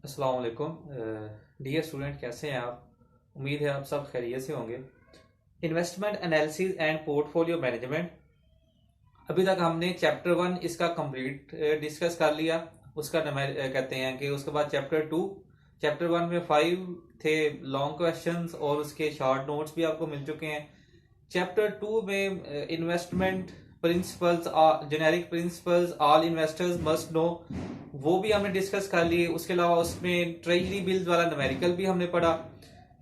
अस्सलाम वालेकुम। Dear student, कैसे हैं आप? उम्मीद है आप सब खैरियत से होंगे। Investment analysis and portfolio management, अभी तक हमने चैप्टर 1 इसका कंप्लीट डिस्कस कर लिया। उसका कहते हैं कि उसके बाद चैप्टर 1 में 5 थे लॉन्ग क्वेश्चंस और उसके शॉर्ट नोट्स भी आपको मिल चुके हैं। चैप्टर 2 में investment principles, generic principles all investors must know, वो भी हमने डिस्कस कर लिए। उसके अलावा उसमें ट्रेजरी बिल्स वाला न्यूमेरिकल भी हमने पढ़ा।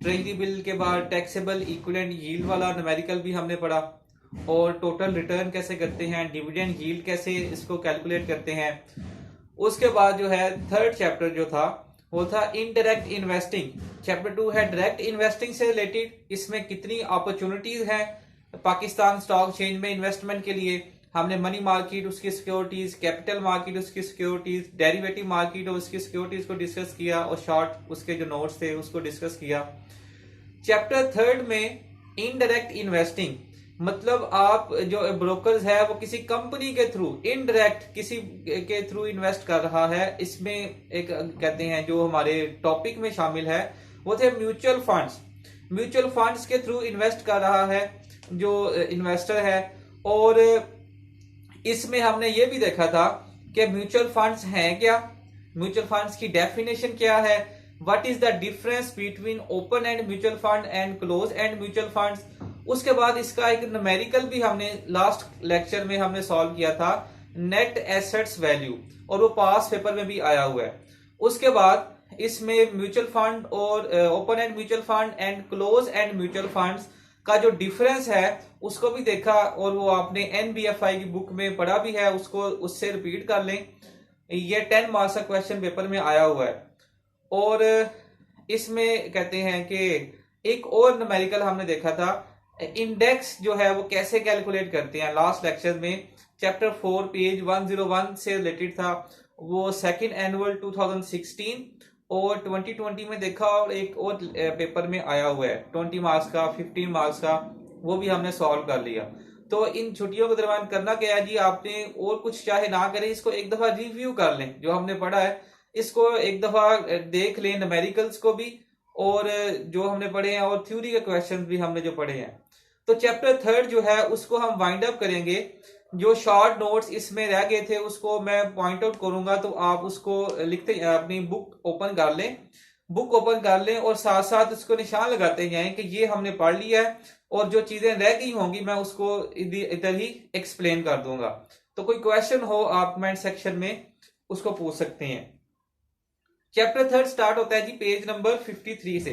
ट्रेजरी बिल के बाद टैक्सेबल इक्विवेलेंट यील्ड वाला न्यूमेरिकल भी हमने पढ़ा, और टोटल रिटर्न कैसे करते हैं, डिविडेंड यील्ड कैसे इसको कैलकुलेट करते हैं। उसके बाद जो है थर्ड चैप्टर जो था वो था इनडायरेक्ट इन्वेस्टिंग। चैप्टर 2 है डायरेक्ट इन्वेस्टिंग से रिलेटेड। इसमें कितनी अपॉर्चुनिटीज हैं पाकिस्तान स्टॉक एक्सचेंज में इन्वेस्टमेंट के लिए। हमने मनी मार्केट, उसकी सिक्योरिटीज, कैपिटल मार्केट, उसकी सिक्योरिटीज, डेरिवेटिव मार्केट और उसकी सिक्योरिटीज को डिस्कस किया, और शॉर्ट उसके जो नोट्स थे उसको डिस्कस किया। चैप्टर 3 में इनडायरेक्ट इन्वेस्टिंग, मतलब आप जो ब्रोकर्स है वो किसी कंपनी के थ्रू इनडायरेक्ट किसी के थ्रू इन्वेस्ट कर रहा है। इसमें एक कहते हैं जो हमारे टॉपिक में शामिल है वो थे म्यूचुअल फंड्स। म्यूचुअल फंड्स के थ्रू इन्वेस्ट कर रहा है जो इन्वेस्टर है। और इसमें हमने ये भी देखा था कि म्यूचुअल फंड्स हैं क्या, म्यूचुअल फंड्स की डेफिनेशन क्या है, what is the difference between open and mutual fund and close and mutual funds. उसके बाद इसका एक न्यूमेरिकल भी हमने लास्ट लेक्चर में हमने सॉल्व किया था, नेट एसेट्स वैल्यू, और वो पास पेपर में भी आया हुआ है। उसके बाद इसमें म्यूचुअल फंड और open and mutual fund and close and mutual funds का जो डिफरेंस है उसको भी देखा, और वो आपने एनबीएफआई की बुक में पढ़ा भी है, उसको उससे रिपीट कर लें। ये 10 मार्क्स का क्वेश्चन पेपर में आया हुआ है। और इसमें कहते हैं कि एक और न्यूमेरिकल हमने देखा था, इंडेक्स जो है वो कैसे कैलकुलेट करते हैं। लास्ट लेक्चर में चैप्टर 4 पेज 101 से रिलेटेड था, वो सेकंड एनुअल 2016 और 2020 में देखा, और एक और पेपर में आया हुआ है 20 मार्क्स का, 15 मार्क्स का, वो भी हमने सॉल्व कर लिया। तो इन छुट्टियों के दरमियान करना क्या है जी, आपने और कुछ चाहे ना करें, इसको एक दफा रिव्यू कर लें, जो हमने पढ़ा है इसको एक दफा देख लें, न्यूमेरिकल्स को भी और जो हमने पढ़े हैं, और थ्योरी के क्वेश्चन भी हमने जो पढ़े हैं। तो चैप्टर 3 जो है उसको हम वाइंड अप करेंगे। जो शॉर्ट नोट्स इसमें रह गए थे उसको मैं पॉइंट आउट करूंगा, तो आप उसको लिखते अपनी बुक ओपन कर लें, बुक ओपन कर लें और साथ साथ उसको निशान लगाते जाएं कि ये हमने पढ़ लिया है, और जो चीजें रह गई होंगी मैं उसको इधर ही एक्सप्लेन कर दूंगा। तो कोई क्वेश्चन हो आप कमेंट सेक्शन में उसको पूछ सकते हैं। चैप्टर 3 स्टार्ट होता है जी पेज नंबर 53 से।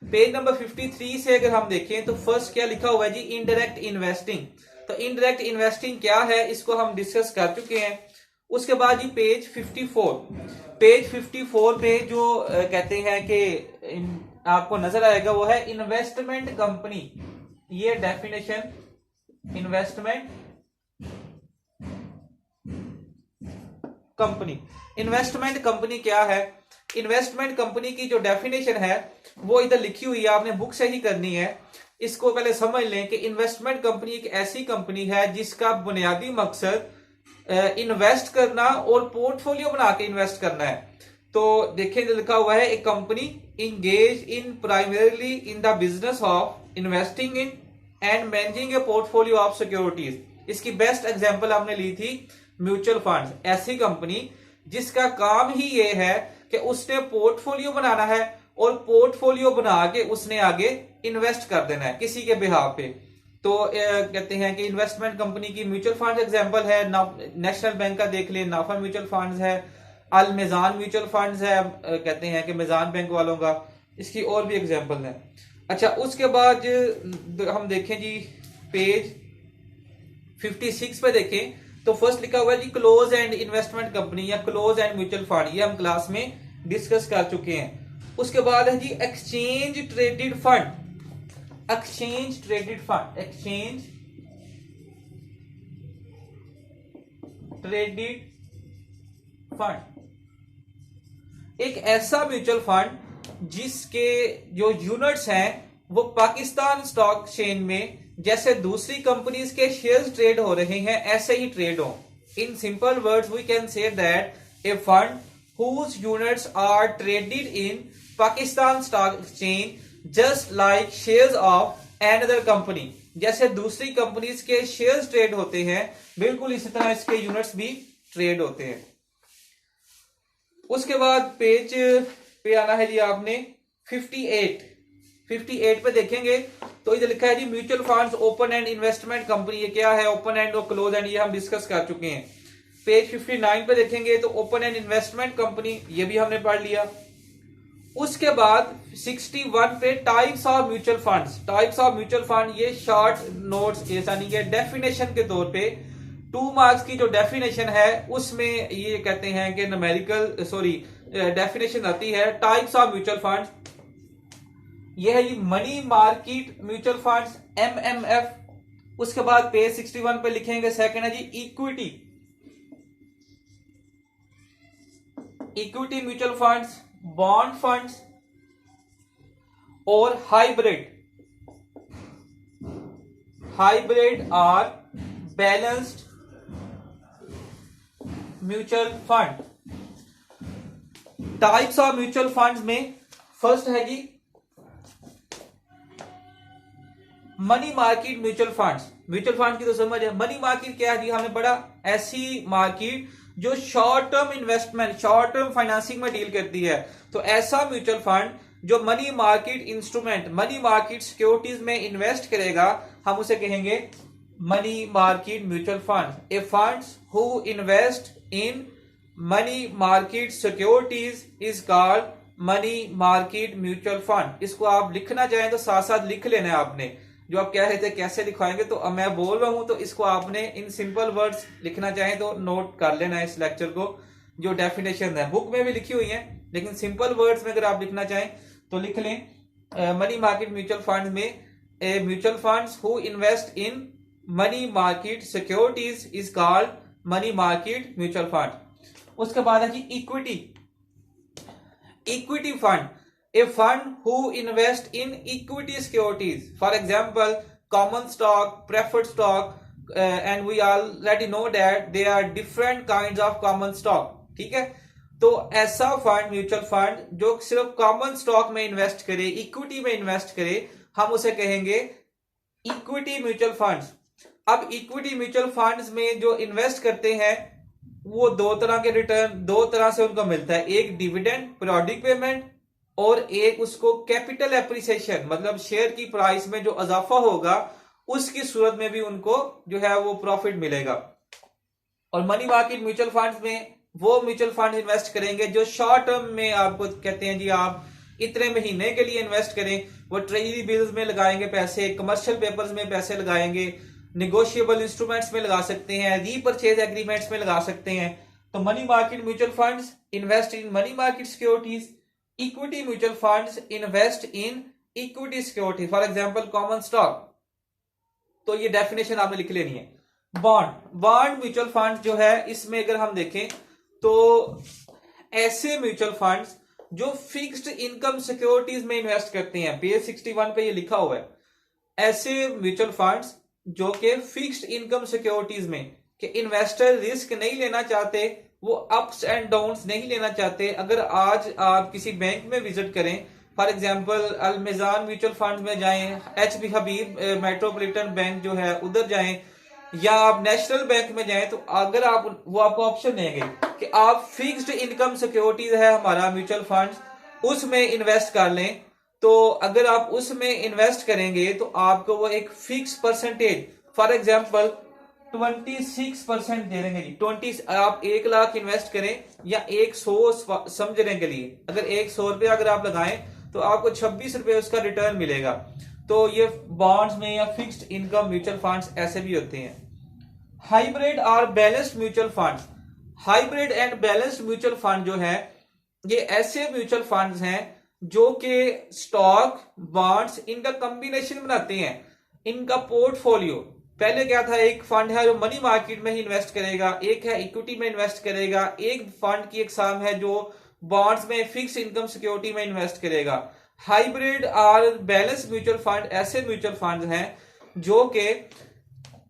पेज नंबर 53 से अगर हम देखें तो फर्स्ट क्या लिखा हुआ है जी, इनडायरेक्ट इन्वेस्टिंग। तो इनडायरेक्ट इन्वेस्टिंग क्या है इसको हम डिस्कस कर चुके हैं। उसके बाद जी पेज 54, पेज 54 पे जो कहते हैं कि आपको नजर आएगा वो है इन्वेस्टमेंट कंपनी। ये definition, investment company, investment company क्या है। इन्वेस्टमेंट कंपनी की जो डेफिनेशन है वो इधर लिखी हुई है, आपने बुक से ही करनी है। इसको पहले समझ लें कि इन्वेस्टमेंट कंपनी एक ऐसी कंपनी है जिसका बुनियादी मकसद इन्वेस्ट करना और पोर्टफोलियो बना के इन्वेस्ट करना है। तो देखिए लिखा हुआ है, एक company engage in primarily in the business of investing in and managing A portfolio of securities. इसकी बेस्ट एग्जांपल हमने ली थी म्यूचुअल फंड। ऐसी कंपनी जिसका काम ही ये है कि उसने पोर्टफोलियो बनाना है और पोर्टफोलियो बना के उसने आगे इन्वेस्ट कर देना है किसी के बिहाफ पे। तो कहते हैं कि इन्वेस्टमेंट कंपनी की म्यूचुअल फंड एग्जांपल है, नेशनल बैंक का देख ले, नाफा म्यूचुअल फंड्स है, अल मेजान म्यूचुअल फंड्स है, कहते हैं कि मेजान बैंक वालों का। इसकी और भी एग्जांपल है। अच्छा, उसके बाद हम देखें जी पेज 56 पे देखें तो फर्स्ट लिखा हुआ है जी क्लोज एंड इन्वेस्टमेंट कंपनी या क्लोज एंड म्यूचुअल फंड, ये हम क्लास में डिस्कस कर चुके हैं। उसके बाद है जी exchange traded fund, exchange traded fund, exchange traded fund एक ऐसा म्यूचुअल फंड जिसके जो यूनिट्स हैं वो पाकिस्तान स्टॉक एक्सचेंज में जैसे दूसरी कंपनीज के शेयर्स ट्रेड हो रहे हैं ऐसे ही ट्रेड हो। In simple words we can say that a fund whose units are traded in Pakistan Stock Exchange just like shares of another company। जैसे दूसरी कंपनीज के शेयर्स ट्रेड होते हैं, बिल्कुल इसी तरह इसके यूनिट्स भी ट्रेड होते हैं। उसके बाद पेज पे आना है जी आपने 58 पे देखेंगे तो इधर लिखा है जी mutual funds open end investment company. ये क्या है? ओपन एंड और क्लोज एंड, ये हम डिस्कस कर चुके हैं। पेज 59 पे देखेंगे तो ओपन एंड इन्वेस्टमेंट कंपनी, ये भी हमने पढ़ लिया। उसके बाद 61 पे types of mutual funds. Types of mutual fund, ये शॉर्ट नोट्स ऐसा नहीं है, डेफिनेशन के तौर पे 2 मार्क्स की जो डेफिनेशन है उसमें ये कहते हैं कि न्यूमेरिकल डेफिनेशन आती है टाइप्स ऑफ म्यूचुअल फंड्स। ये है जी money market mutual funds MMF। उसके बाद पेज 61 पे लिखेंगे सेकंड है जी equity mutual funds, bond funds और हाइब्रिड और balanced mutual fund. Types of mutual funds में फर्स्ट है जी money market mutual funds. Mutual fund की तो समझ है। मनी मार्केट क्या है जी? हमने पढ़ा ऐसी मार्केट जो short term investment, short term financing में डील करती है। तो ऐसा म्यूचुअल फंड जो money market instrument, money market securities में इन्वेस्ट करेगा, हम उसे कहेंगे money market mutual fund. A funds who invest in money market securities is called money market mutual fund. इसको आप लिखना चाहें तो साथ साथ लिख लेना है आपने। जो आप कह रहे थे कैसे लिखवाएंगे, तो मैं बोल रहा हूं तो इसको आपने इन सिंपल वर्ड्स लिखना चाहें तो नोट कर लेना है इस लेक्चर को। जो डेफिनेशन है बुक में भी लिखी हुई है, लेकिन सिंपल वर्ड्स में अगर आप लिखना चाहें तो लिख लें मनी मार्केट म्यूचुअल फंड में mutual funds who invest in money market securities is called money market mutual fund. उसके बाद है जी equity fund, a fund who invest in equity securities, for example common stock, preferred stock, and we already know that there are different kinds of common stock। ठीक है, तो ऐसा fund, mutual fund जो सिर्फ कॉमन स्टॉक में invest करे, equity में invest करे, हम उसे कहेंगे इक्विटी म्यूचुअल फंड्स। अब इक्विटी म्यूचुअल फंड्स में जो इन्वेस्ट करते हैं वो दो तरह के रिटर्न, दो तरह से उनको मिलता है। एक डिविडेंड, पीरियोडिक पेमेंट, और एक उसको कैपिटल एप्रिसिएशन, मतलब शेयर की प्राइस में जो इजाफा होगा उसकी सूरत में भी उनको जो है वो प्रॉफिट मिलेगा। और मनी मार्केट म्यूचुअल फंड्स में वो म्यूचुअल फंड इन्वेस्ट करेंगे जो शॉर्ट टर्म में, आपको कहते हैं जी आप इतने महीने के लिए इन्वेस्ट करें। वो ट्रेजरी बिल्स में लगाएंगे पैसे, कमर्शियल पेपर्स में पैसे लगाएंगे, निगोशिएबल इंस्ट्रूमेंट्स में लगा सकते हैं, रीपरचेज एग्रीमेंट्स में लगा सकते हैं। तो money market mutual funds invest in money market securities, equity mutual funds invest in equity security, for example common stock. तो ये डेफिनेशन आपने लिख लेनी है। बॉन्ड म्यूचुअल फंड जो है, इसमें अगर हम देखें तो ऐसे म्यूचुअल फंड्स जो फिक्स्ड इनकम सिक्योरिटीज में इन्वेस्ट करते हैं, पेज 61 पे ये लिखा हुआ है। ऐसे म्यूचुअल फंड्स जो कि फिक्स्ड इनकम सिक्योरिटीज में, कि इन्वेस्टर रिस्क नहीं लेना चाहते, वो अप्स एंड डाउन्स नहीं लेना चाहते। अगर आज आप किसी बैंक में विजिट करें, फॉर एग्जांपल अलमिजान म्यूचुअल फंड में जाएं, HB हबीब मेट्रोपॉलिटन बैंक जो है उधर जाएं, या आप नेशनल बैंक में जाएं, तो अगर आप, वो आपको ऑप्शन देंगे कि आप फिक्स्ड इनकम सिक्योरिटीज है हमारा म्यूचुअल फंड, उसमें इन्वेस्ट कर लें। तो अगर आप उसमें इन्वेस्ट करेंगे तो आपको वो एक फिक्स परसेंटेज, फॉर एग्जाम्पल 26% दे देंगे जी। 20, आप 1 लाख इन्वेस्ट करें या 100 समझने के लिए, अगर 100 रुपये अगर आप लगाएं तो आपको 26 रुपये उसका रिटर्न मिलेगा। तो ये बॉन्ड्स में या फिक्स्ड इनकम म्यूचुअल फंड्स ऐसे भी होते हैं। हाइब्रिड और balanced mutual funds, hybrid and balanced mutual fund जो है, ये ऐसे म्यूचुअल फंड्स हैं जो कि स्टॉक, बॉन्ड्स, इनका कॉम्बिनेशन बनाते हैं। इनका पोर्टफोलियो, पहले क्या था, एक फंड है जो मनी मार्केट में ही इन्वेस्ट करेगा, एक है इक्विटी में इन्वेस्ट करेगा, एक फंड की एग्जाम है जो बॉन्ड्स में फिक्स इनकम सिक्योरिटी में इन्वेस्ट करेगा। हाइब्रिड और बैलेंस म्यूचुअल फंड ऐसे म्यूचुअल फंड हैं जो कि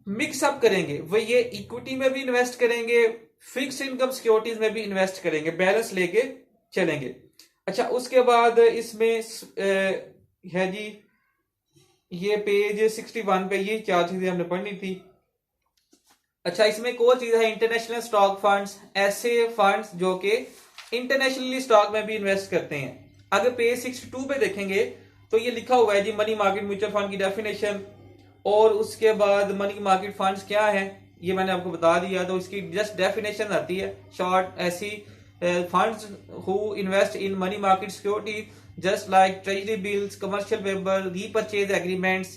मिक्सअप करेंगे, वो ये इक्विटी में भी इन्वेस्ट करेंगे, फिक्स्ड इनकम सिक्योरिटीज में भी इन्वेस्ट करेंगे, बैलेंस लेके चलेंगे। अच्छा, उसके बाद इसमें है जी ये पेज 61 पे ये 4 चीजें हमने पढ़नी थी। अच्छा, इसमें एक और चीज है इंटरनेशनल स्टॉक फंड्स, ऐसे फंड्स जो कि इंटरनेशनली स्टॉक में भी इन्वेस्ट करते हैं। अगर पेज 62 पे देखेंगे तो ये लिखा हुआ है जी मनी मार्केट म्यूचुअल फंड की डेफिनेशन, और उसके बाद मनी मार्केट फंड्स क्या है ये मैंने आपको बता दिया, तो इसकी जस्ट डेफिनेशन आती है शॉर्ट ऐसी, funds who invest in money market security just like treasury bills, commercial paper, repurchase agreements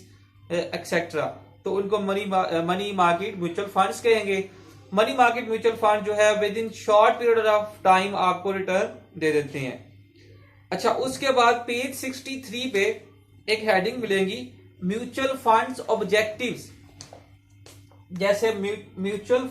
etcetera, तो उनको मनी मार्केट म्यूचुअल फंड्स कहेंगे। मनी मार्केट म्यूचुअल फंड जो है with in short period of time आपको return दे देते हैं। अच्छा, उसके बाद पेज 63 पे एक हेडिंग मिलेगी म्यूचुअल फंड्स ऑब्जेक्टिव्स। जैसे म्यूचुअल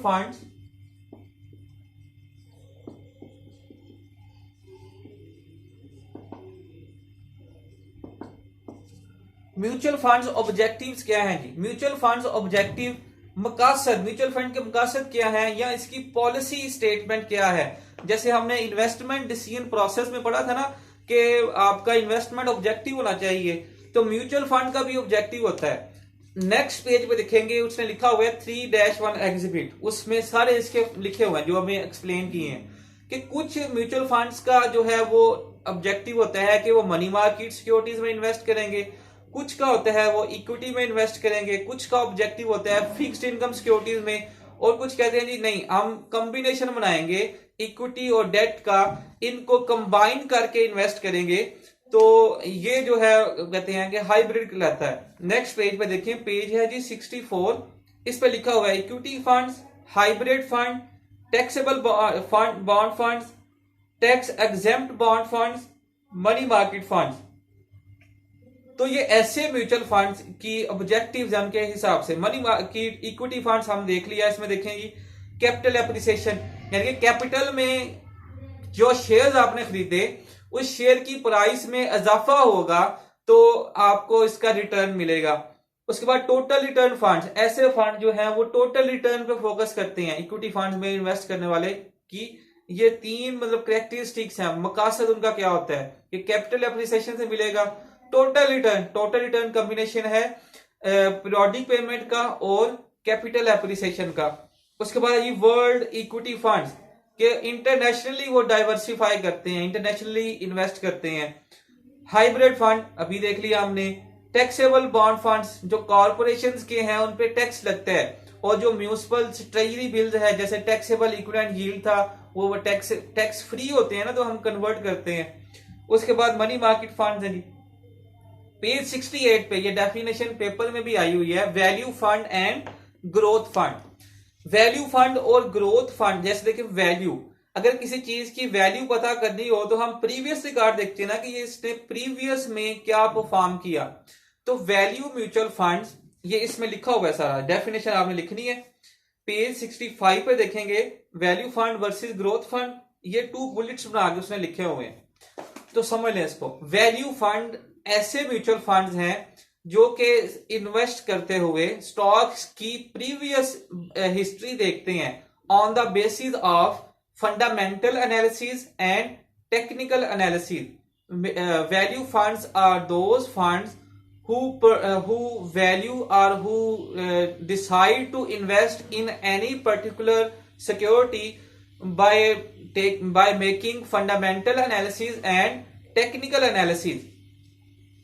फंड्स ऑब्जेक्टिव्स क्या हैं जी? म्यूचुअल फंड्स ऑब्जेक्टिव मकासद, म्यूचुअल फंड के मकासद क्या है या इसकी पॉलिसी स्टेटमेंट क्या है। जैसे हमने इन्वेस्टमेंट डिसीजन प्रोसेस में पढ़ा था ना कि आपका इन्वेस्टमेंट ऑब्जेक्टिव होना चाहिए, तो म्यूचुअल फंड का भी ऑब्जेक्टिव होता है। नेक्स्ट पेज पे देखेंगे उसने लिखा हुआ है 3-1 एग्जिबिट, उसमें सारे इसके लिखे हुए हैं जो हमें एक्सप्लेन किए हैं कि कुछ म्यूचुअल फंड्स का जो है वो ऑब्जेक्टिव होता है कि वो मनी मार्केट सिक्योरिटीज में इन्वेस्ट करेंगे, कुछ का होता है वो इक्विटी में इन्वेस्ट करेंगे, कुछ का ऑब्जेक्टिव होता है फिक्स्ड इनकम सिक्योरिटीज में, और कुछ कहते हैं जी नहीं हम कॉम्बिनेशन बनाएंगे इक्विटी और डेट का, इनको कंबाइन करके इन्वेस्ट करेंगे, तो ये जो है कहते हैं कि हाइब्रिड कहलाता है। नेक्स्ट पेज पे देखिए, पेज है जी 64, इस पे लिखा हुआ है equity funds, hybrid fund, taxable fund, bond funds, tax exempt bond funds, money market funds. तो ये ऐसे म्यूचुअल फंड्स की ऑब्जेक्टिव्स हैं उनके हिसाब से। मनी मार्केट इक्विटी फंड्स हम देख लिया, इसमें देखेंगे कैपिटल एप्रिसिएशन, यानी कि कैपिटल में जो शेयर्स आपने खरीदे उस शेयर की प्राइस में इजाफा होगा तो आपको इसका रिटर्न मिलेगा। उसके बाद टोटल रिटर्न फंड्स, ऐसे फंड जो हैं वो टोटल रिटर्न पे फोकस करते हैं। इक्विटी फंड्स में इन्वेस्ट करने वाले की ये 3 मतलब कैरेक्टरिस्टिक्स हैं। मकसद उनका क्या होता है कि कैपिटल एप्रिसिएशन से मिलेगा टोटल रिटर्न कॉम्बिनेशन है पीरियोडिक पेमेंट का और कैपिटल एप्रिसिएशन का। उसके बाद ये वर्ल्ड इक्विटी फंड्स के इंटरनेशनली वो डाइवर्सिफाई करते हैं, इंटरनेशनली इन्वेस्ट करते हैं। हाइब्रिड फंड अभी देख लिया हमने। टैक्सेबल बॉन्ड फंड्स जो कॉर्पोरेशंस के हैं उन पे टैक्स लगता है, और जो म्यूनिसिपल ट्रेजरी बिल्स है जैसे टैक्सेबल इक्विवेलेंट यील्ड था वो टैक्स फ्री होते हैं ना, तो हम कन्वर्ट करते हैं। उसके बाद मनी मार्केट फंड्स है जी, पेज 68 पे ये डेफिनेशन पेपर में भी आई हुई है, value fund and growth fund. Value fund और ग्रोथ फंड, जैसे देखिए वैल्यू, अगर किसी चीज की वैल्यू पता करनी हो तो हम प्रीवियस रिकॉर्ड देखते हैं ना कि ये इसने प्रीवियस में क्या परफॉर्म किया, तो वैल्यू म्यूचुअल फंड्स ये इसमें लिखा हुआ है, सारा डेफिनेशन आपने लिखनी है। पेज 65 पे देखेंगे value fund versus growth fund, ये 2 बुलेट्स बना के उसने लिखे हुए हैं, तो समझ लें इसको। वैल्यू फंड ऐसे म्यूचुअल फंड्स हैं जो कि इन्वेस्ट करते हुए स्टॉक्स की प्रीवियस हिस्ट्री देखते हैं on the basis of fundamental analysis and technical analysis. Value funds are those funds who value or who decide to invest in any particular security by making fundamental analysis and technical analysis।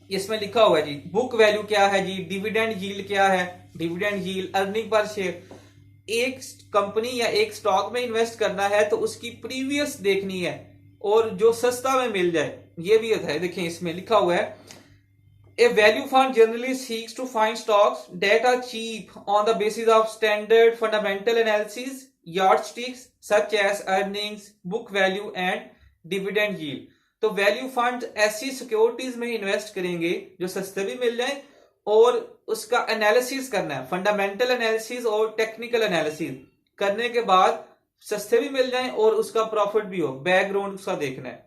इसमें लिखा हुआ है जी book value क्या है जी, dividend yield क्या है, dividend yield, earning per share. एक company या एक स्टॉक में इन्वेस्ट करना है तो उसकी प्रीवियस देखनी है और जो सस्ता में मिल जाए ये भी होता है। देखिए इसमें लिखा हुआ है A value fund generally seeks to find stocks that are cheap on the basis of standard fundamental analysis yardsticks such as earnings, book value and dividend yield। तो वैल्यू फंड ऐसी सिक्योरिटीज में इन्वेस्ट करेंगे जो सस्ते भी मिल जाए और उसका एनालिसिस करना है, फंडामेंटल एनालिसिस और टेक्निकल एनालिसिस करने के बाद सस्ते भी मिल जाए और उसका प्रॉफिट भी हो, बैकग्राउंड उसका देखना है।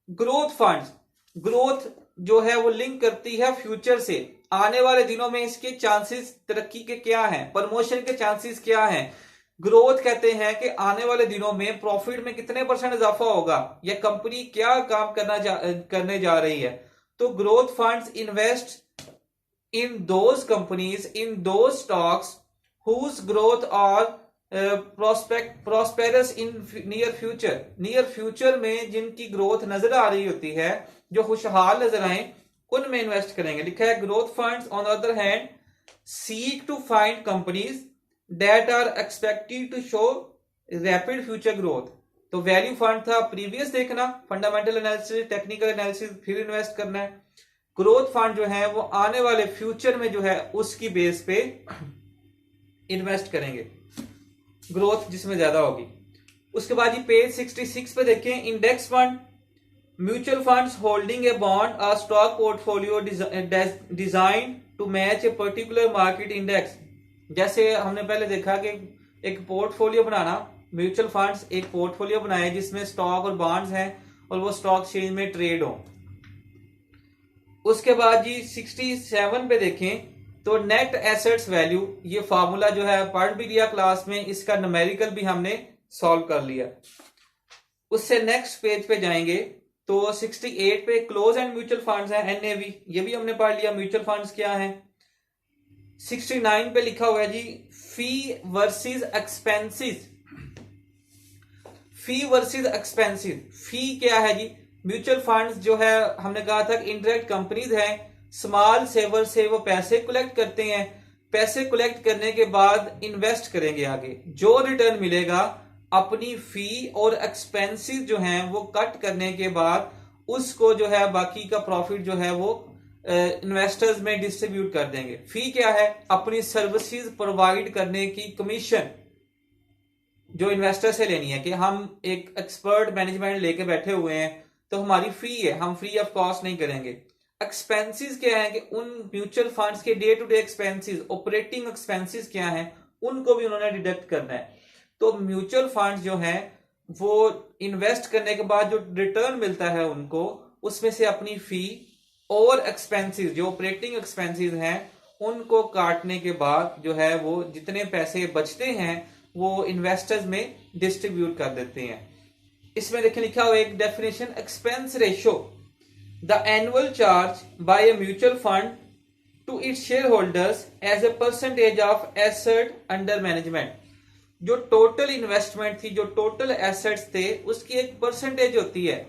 ग्रोथ फंड्स, ग्रोथ जो है वो लिंक करती है फ्यूचर से, आने वाले दिनों में इसके चांसेस तरक्की के क्या हैं, प्रमोशन के चांसेस क्या हैं, ग्रोथ कहते हैं कि आने वाले दिनों में प्रॉफिट में कितने परसेंट इजाफा होगा या कंपनी क्या काम करने जा रही है। तो growth funds invest in those companies, in those stocks whose growth are prosperous in near future। near future में जिनकी ग्रोथ नजर आ रही होती है, जो खुशहाल नजर आए, उनमें इन्वेस्ट करेंगे। लिखा है growth funds on the other hand seek to find companies that are expected to show rapid future growth। तो वैल्यू फंड था प्रीवियस देखना, फंडामेंटल एनालिसिस, टेक्निकल एनालिसिस, फिर इन्वेस्ट करना है। ग्रोथ फंड जो है वो आने वाले फ्यूचर में जो है उसकी बेस पे इन्वेस्ट करेंगे, ग्रोथ जिसमें ज्यादा होगी। उसके बाद ये पेज 66 पे देखें, index fund, mutual funds holding a bond a stock portfolio design to match a particular market index. जैसे हमने पहले देखा कि एक पोर्टफोलियो बनाना, म्यूचुअल फंड्स एक पोर्टफोलियो बनाए जिसमें स्टॉक और बॉन्ड्स हैं और वो स्टॉक एक्सचेंज में ट्रेड हो। उसके बाद जी 67 पे देखें तो नेट एसेट्स वैल्यू, ये फार्मूला जो है पढ़ भी लिया क्लास में, इसका न्यूमेरिकल भी हमने सॉल्व कर लिया। उससे नेक्स्ट पेज पे जाएंगे तो 68 पे क्लोज एंड म्यूचुअल फंड्स है, एनएवी, ये भी हमने पढ़ लिया म्यूचुअल फंड्स क्या है। 69 पे लिखा हुआ है जी फी वर्सेस एक्सपेंसेस। फी वर्सेस एक्सपेंसेस, फी क्या है जी? म्यूचुअल फंड्स जो है हमने कहा था कि इनडायरेक्ट कंपनीज हैं, स्मॉल सेवर से वो पैसे कलेक्ट करते हैं, पैसे कलेक्ट करने के बाद इन्वेस्ट करेंगे आगे, जो रिटर्न मिलेगा अपनी फी और एक्सपेंसेस जो हैं वो कट करने के बाद उसको जो है बाकी का प्रॉफिट जो है वो इन्वेस्टर्स में डिस्ट्रीब्यूट कर देंगे। फी क्या है? अपनी सर्विसेज प्रोवाइड करने की कमीशन जो इन्वेस्टर से लेनी है, कि हम एक एक्सपर्ट मैनेजमेंट लेके बैठे हुए हैं तो हमारी फी है, हम फ्री ऑफ कॉस्ट नहीं करेंगे। एक्सपेंसेस क्या है कि उन म्यूचुअल फंड्स के day to day expenses, operating expenses क्या है, उनको भी उन्होंने डिडक्ट करना है। तो म्यूचुअल फंड्स जो है वो इन्वेस्ट करने के बाद जो रिटर्न मिलता है उनको, उसमें से अपनी फी और एक्सपेंसेस, जो ऑपरेटिंग एक्सपेंसेस हैं, उनको काटने के बाद जो है वो जितने पैसे बचते हैं वो इन्वेस्टर्स में डिस्ट्रीब्यूट कर देते हैं। इसमें देखिए लिखा हुआ एक definition, expense ratio, the annual charge by a mutual fund to its share holders as a percentage of asset under management. जो टोटल इन्वेस्टमेंट थी, जो टोटल एसेट्स थे, उसकी एक परसेंटेज होती है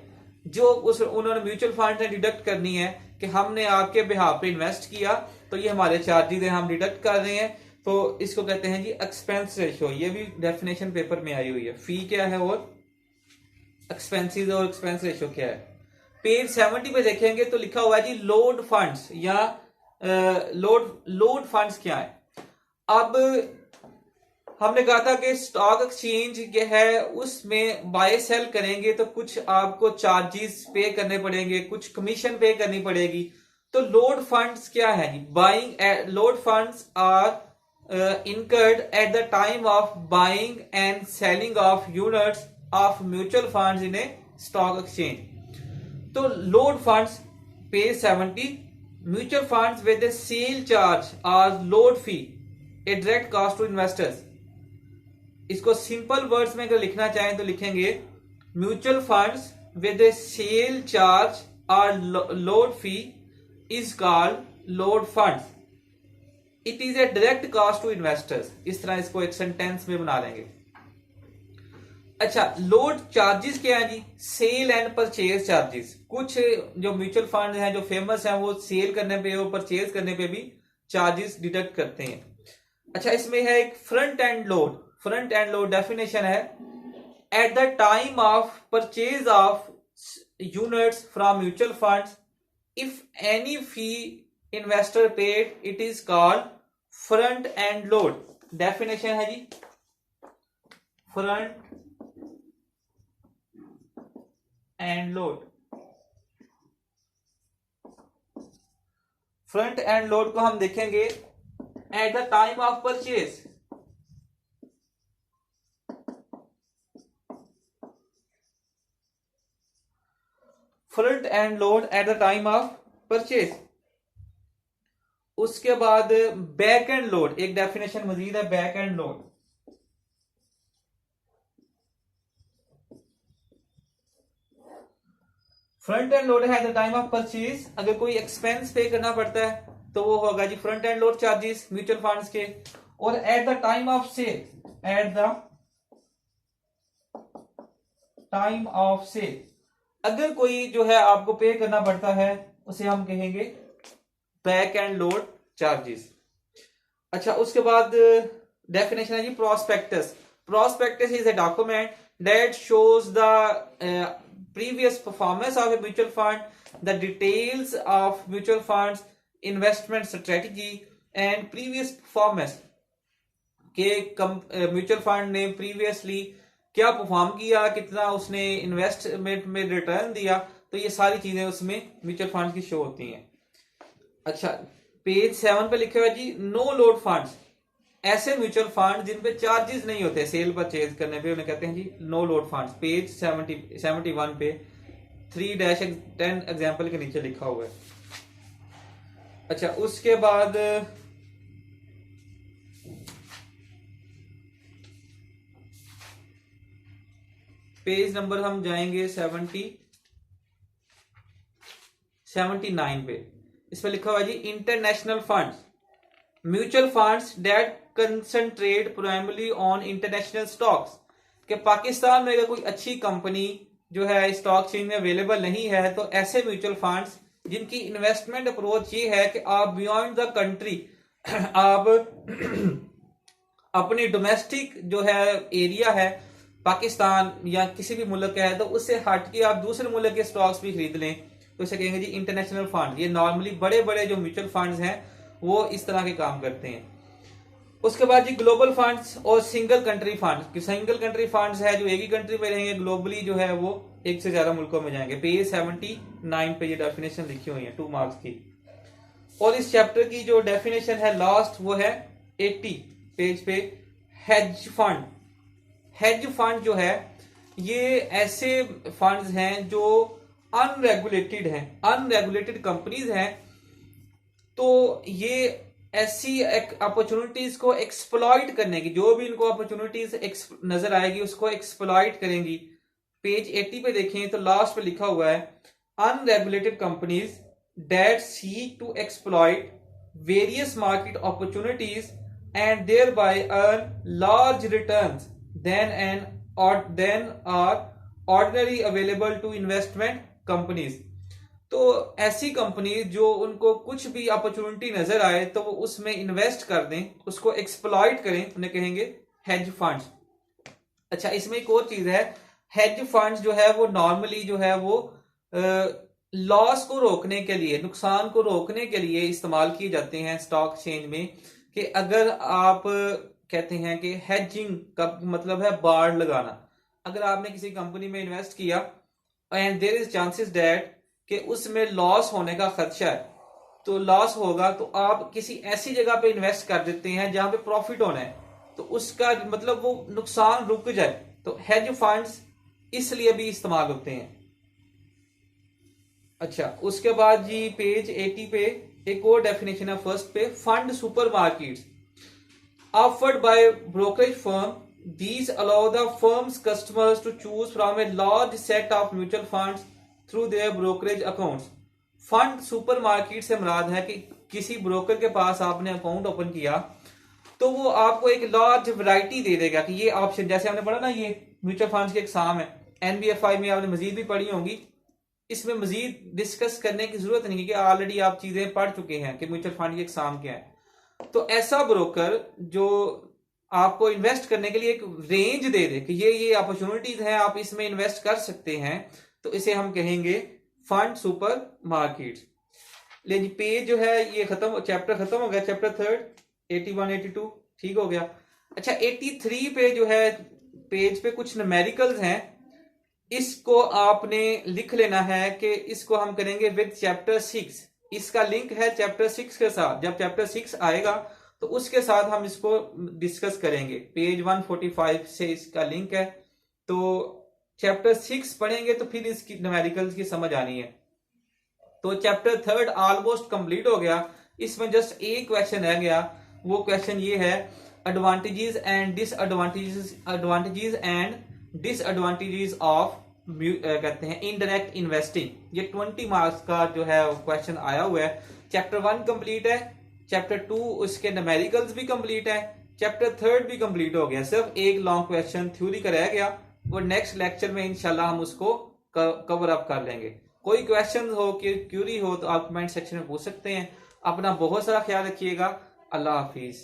जो उन्होंने म्यूचुअल फंड ने डिडक्ट करनी है कि हमने आपके बिहाफ पे इन्वेस्ट किया तो ये हमारे चार्जेस हैं, हम डिडक्ट कर रहे हैं, तो इसको कहते हैं जी एक्सपेंस रेशियो। ये भी डेफिनेशन पेपर में आई हुई है, फी क्या है और एक्सपेंसेस और एक्सपेंस रेशियो क्या है। पेज 70 पे देखेंगे तो लिखा हुआ है जी लोड फंड्स या लोड फंड्स क्या है। अब हमने कहा था कि स्टॉक एक्सचेंज के है उसमें बाय सेल करेंगे तो कुछ आपको चार्जेस पे करने पड़ेंगे, कुछ कमीशन पे करनी पड़ेगी। तो लोड फंड्स क्या है जी? Buying, load funds are incurred at the time of buying and selling of units of mutual funds in a stock exchange। तो load funds, page 70, mutual funds with a sale charge or load fee, a direct cost to investors। इसको simple words में अगर लिखना चाहें तो लिखेंगे mutual funds with a sale charge और load fee is called load funds, it is a direct cost to investors. इस तरह इसको एक सेंटेंस में बना लेंगे। अच्छा, लोड चार्जेस क्या है जी? Sale and purchase charges. कुछ जो म्यूचुअल फंड हैं जो फेमस हैं वो सेल करने पे और परचेज करने पे भी चार्जेस डिडक्ट करते हैं। अच्छा, इसमें है एक front end load. Front end load definition है, at the time of purchase of units from mutual funds if any fee investor paid it is called front end load. Definition है जी front end load. Front end load को हम देखेंगे at the time of purchase. Front end load at the time of purchase. उसके बाद back end load, एक definition मजीद है back end load. Front end load है द टाइम ऑफ परचेज, अगर कोई एक्सपेंस पे करना पड़ता है तो वो होगा जी front end load charges mutual funds के। और at the time of sale, at the time of sale अगर कोई जो है आपको पे करना पड़ता है उसे हम कहेंगे बैक एंड लोड चार्जेस। अच्छा, उसके बाद डेफिनेशन है जी prospectus. Prospectus is a document that shows the previous performance of a mutual fund, the details of mutual funds investment strategy and previous performance के म्यूचुअल फंड ने प्रीवियसली क्या perform किया, कितना उसने इन्वेस्टमेंट में रिटर्न दिया, तो ये सारी चीजें उसमें म्यूचुअल फंड की शो होती हैं। अच्छा, पेज 7 पे लिखे हुआ जी नो लोड फंड्स, ऐसे म्यूचुअल फंड जिन पे चार्जेस नहीं होते सेल परचेज करने पे, उन्हें कहते हैं जी नो लोड फंड्स। पेज 71 पे 3-10 एग्जाम्पल के नीचे लिखा हुआ है। अच्छा, उसके बाद पेज नंबर हम जाएंगे 79 पे, इस पे लिखा हुआ है जी international funds, mutual funds that concentrate primarily on international stocks, कि पाकिस्तान में अगर कोई अच्छी कंपनी जो है स्टॉक एक्सचेंज में अवेलेबल नहीं है तो ऐसे म्यूचुअल फंड्स जिनकी इन्वेस्टमेंट अप्रोच ये है कि आप बियॉन्ड द कंट्री, आप अपनी डोमेस्टिक जो है एरिया है पाकिस्तान या किसी भी मुल्क का है तो उससे हट के आप दूसरे मुल्क के स्टॉक्स भी खरीद लें, तो इसे कहेंगे जी इंटरनेशनल फंड। ये नॉर्मली बड़े बड़े जो म्यूचुअल फंड्स हैं वो इस तरह के काम करते हैं। उसके बाद जी ग्लोबल फंड्स और single country funds. Single country funds है जो एक ही कंट्री में रहेंगे, ग्लोबली जो है वो एक से ज्यादा मुल्कों में जाएंगे। पेज 79 पे ये डेफिनेशन लिखी हुई है 2 मार्क्स की। और इस चैप्टर की जो डेफिनेशन है लास्ट वो है 80 पेज पे, हेज फंड। हेज फंड जो है ये ऐसे फंड्स हैं जो अनरेगुलेटेड हैं, अनरेगुलेटेड कंपनीज हैं, तो ये ऐसी अपॉर्चुनिटीज को एक्सप्लॉइट करने की, जो भी इनको अपॉर्चुनिटीज नजर आएगी उसको एक्सप्लॉइट करेंगी। पेज 80 पे देखें तो लास्ट पे लिखा हुआ है unregulated companies that seek to exploit various market opportunities and thereby earn large returns than are ordinary available to investment companies. तो ऐसी कंपनी जो उनको कुछ भी अपॉर्चुनिटी नजर आए तो वो उसमें इन्वेस्ट कर दें, उसको एक्सप्लॉइट करें, उन्हें कहेंगे हेज फंड्स। अच्छा, इसमें एक और चीज है, हेज फंड्स जो है वो नॉर्मली जो है वो लॉस को रोकने के लिए, नुकसान को रोकने के लिए इस्तेमाल किए जाते हैं स्टॉक एक्सचेंज में। कि अगर आप कहते हैं कि हेजिंग का मतलब है बाड़ लगाना, अगर आपने किसी कंपनी में इन्वेस्ट किया and there is chances that कि उसमें लॉस होने का खदशा है, तो लॉस होगा तो आप किसी ऐसी जगह पे इन्वेस्ट कर देते हैं जहां पे प्रॉफिट होना है, तो उसका मतलब वो नुकसान रुक जाए, तो हेज फंड्स इसलिए भी इस्तेमाल होते हैं। अच्छा, उसके बाद जी पेज 80 पे एक और डेफिनेशन है फर्स्ट पे, fund supermarkets offered by brokerage firm, these allow the firm's customers to choose from a large set of mutual funds through their brokerage accounts। Fund supermarket से मुराद है कि किसी ब्रोकर के पास आपने अकाउंट ओपन किया तो वो आपको एक लार्ज वैरायटी दे देगा कि ये ऑप्शन, जैसे हमने पढ़ा ना ये म्यूचुअल फंड्स के एग्जाम है, एनबीएफआई में आपने मजीद भी पढ़ी होंगी, इसमें मजीद डिस्कस करने की जरूरत नहीं है कि ऑलरेडी आप चीजें पढ़ चुके हैं कि म्यूचुअल फंड के एग्जाम क्या है। तो ऐसा ब्रोकर जो आपको इन्वेस्ट करने के लिए एक रेंज दे दे कि ये अपॉर्चुनिटीज हैं, आप इसमें इन्वेस्ट कर सकते हैं, तो इसे हम कहेंगे फंड सुपर मार्केट। लेकिन पेज जो है ये खत्म, चैप्टर खत्म हो गया, चैप्टर 3 81 82 ठीक हो गया। अच्छा, 83 पे जो है पेज पे कुछ न्यूमेरिकल्स हैं, इसको आपने लिख लेना है कि इसको हम करेंगे विद चैप्टर 6। इसका लिंक है चैप्टर 6 के साथ, जब चैप्टर 6 आएगा तो उसके साथ हम इसको डिस्कस करेंगे। पेज 145 से इसका लिंक है, तो चैप्टर 6 पढ़ेंगे तो फिर इसकी न्यूमेरिकल्स की समझ आनी है। तो चैप्टर 3 ऑलमोस्ट कंप्लीट हो गया, इसमें जस्ट एक क्वेश्चन रह गया, वो क्वेश्चन ये है एडवांटेजेस एंड डिसएडवांटेजेस ऑफ कहते हैं इनडायरेक्ट इन्वेस्टिंग। ये 20 मार्क्स का जो है क्वेश्चन आया हुआ है। चैप्टर 1 कंप्लीट है, चैप्टर 2 उसके न्यूमेरिकल्स भी कंप्लीट है, चैप्टर 3 भी कंप्लीट हो गया। सिर्फ एक लॉन्ग क्वेश्चन थ्योरी का रह गया, और नेक्स्ट लेक्चर में इंशाल्लाह हम उसको कवर अप कर लेंगे। कोई क्वेश्चन हो कि क्यूरी हो तो आप कमेंट सेक्शन में पूछ सकते हैं। अपना बहुत सारा ख्याल रखिएगा। अल्लाह हाफिज।